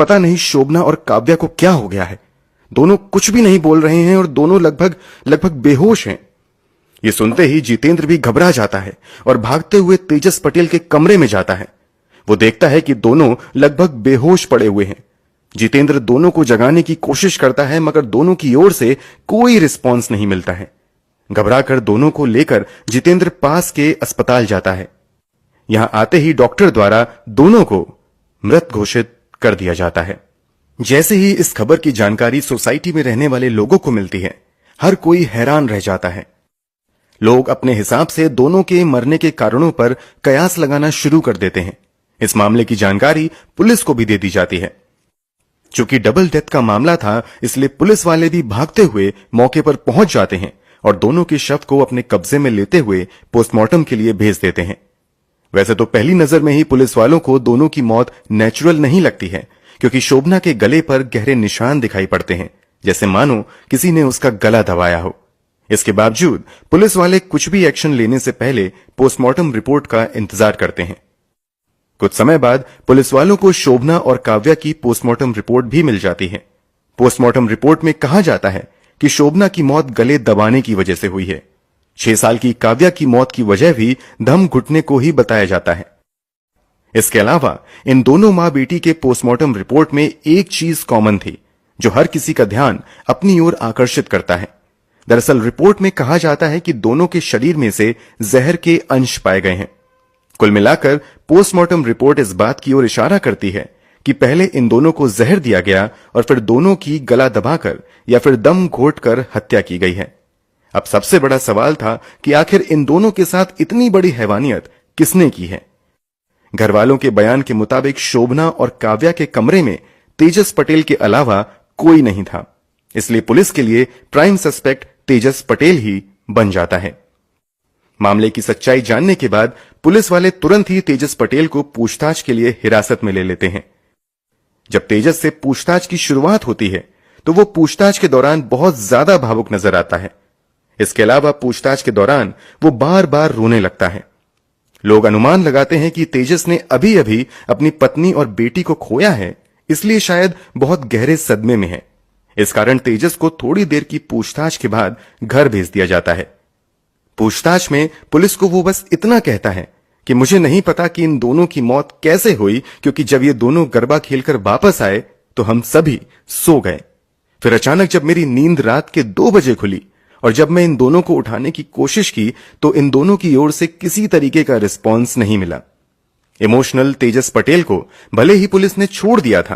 पता नहीं शोभना और काव्या को क्या हो गया है। दोनों कुछ भी नहीं बोल रहे हैं और दोनों लगभग बेहोश हैं। ये सुनते ही जितेंद्र भी घबरा जाता है और भागते हुए तेजस पटेल के कमरे में जाता है। वो देखता है कि दोनों लगभग बेहोश पड़े हुए हैं। जितेंद्र दोनों को जगाने की कोशिश करता है मगर दोनों की ओर से कोई रिस्पॉन्स नहीं मिलता है। घबराकर दोनों को लेकर जितेंद्र पास के अस्पताल जाता है। यहां आते ही डॉक्टर द्वारा दोनों को मृत घोषित कर दिया जाता है। जैसे ही इस खबर की जानकारी सोसाइटी में रहने वाले लोगों को मिलती है, हर कोई हैरान रह जाता है। लोग अपने हिसाब से दोनों के मरने के कारणों पर कयास लगाना शुरू कर देते हैं। इस मामले की जानकारी पुलिस को भी दे दी जाती है। चूंकि डबल डेथ का मामला था, इसलिए पुलिस वाले भी भागते हुए मौके पर पहुंच जाते हैं और दोनों के शव को अपने कब्जे में लेते हुए पोस्टमार्टम के लिए भेज देते हैं। वैसे तो पहली नजर में ही पुलिस वालों को दोनों की मौत नेचुरल नहीं लगती है, क्योंकि शोभना के गले पर गहरे निशान दिखाई पड़ते हैं, जैसे मानो किसी ने उसका गला दबाया हो। इसके बावजूद पुलिस वाले कुछ भी एक्शन लेने से पहले पोस्टमार्टम रिपोर्ट का इंतजार करते हैं। कुछ समय बाद पुलिस वालों को शोभना और काव्या की पोस्टमार्टम रिपोर्ट भी मिल जाती है। पोस्टमार्टम रिपोर्ट में कहा जाता है कि शोभना की मौत गले दबाने की वजह से हुई है। 6 साल की काव्या की मौत की वजह भी दम घुटने को ही बताया जाता है। इसके अलावा इन दोनों मां बेटी के पोस्टमार्टम रिपोर्ट में एक चीज कॉमन थी, जो हर किसी का ध्यान अपनी ओर आकर्षित करता है। दरअसल रिपोर्ट में कहा जाता है कि दोनों के शरीर में से जहर के अंश पाए गए हैं। कुल मिलाकर पोस्टमार्टम रिपोर्ट इस बात की ओर इशारा करती है कि पहले इन दोनों को जहर दिया गया और फिर दोनों की गला दबाकर या फिर दम घोटकर हत्या की गई है। अब सबसे बड़ा सवाल था कि आखिर इन दोनों के साथ इतनी बड़ी हैवानियत किसने की है। घर वालों के बयान के मुताबिक शोभना और काव्या के कमरे में तेजस पटेल के अलावा कोई नहीं था, इसलिए पुलिस के लिए प्राइम सस्पेक्ट तेजस पटेल ही बन जाता है। मामले की सच्चाई जानने के बाद पुलिस वाले तुरंत ही तेजस पटेल को पूछताछ के लिए हिरासत में ले लेते हैं। जब तेजस से पूछताछ की शुरुआत होती है तो वो पूछताछ के दौरान बहुत ज्यादा भावुक नजर आता है। इसके अलावा पूछताछ के दौरान वो बार बार रोने लगता है। लोग अनुमान लगाते हैं कि तेजस ने अभी अभी अपनी पत्नी और बेटी को खोया है, इसलिए शायद बहुत गहरे सदमे में है। इस कारण तेजस को थोड़ी देर की पूछताछ के बाद घर भेज दिया जाता है। पूछताछ में पुलिस को वो बस इतना कहता है कि मुझे नहीं पता कि इन दोनों की मौत कैसे हुई, क्योंकि जब ये दोनों गरबा खेलकर वापस आए तो हम सभी सो गए। फिर अचानक जब मेरी नींद रात के 2 बजे खुली और जब मैं इन दोनों को उठाने की कोशिश की तो इन दोनों की ओर से किसी तरीके का रिस्पॉन्स नहीं मिला। इमोशनल तेजस पटेल को भले ही पुलिस ने छोड़ दिया था,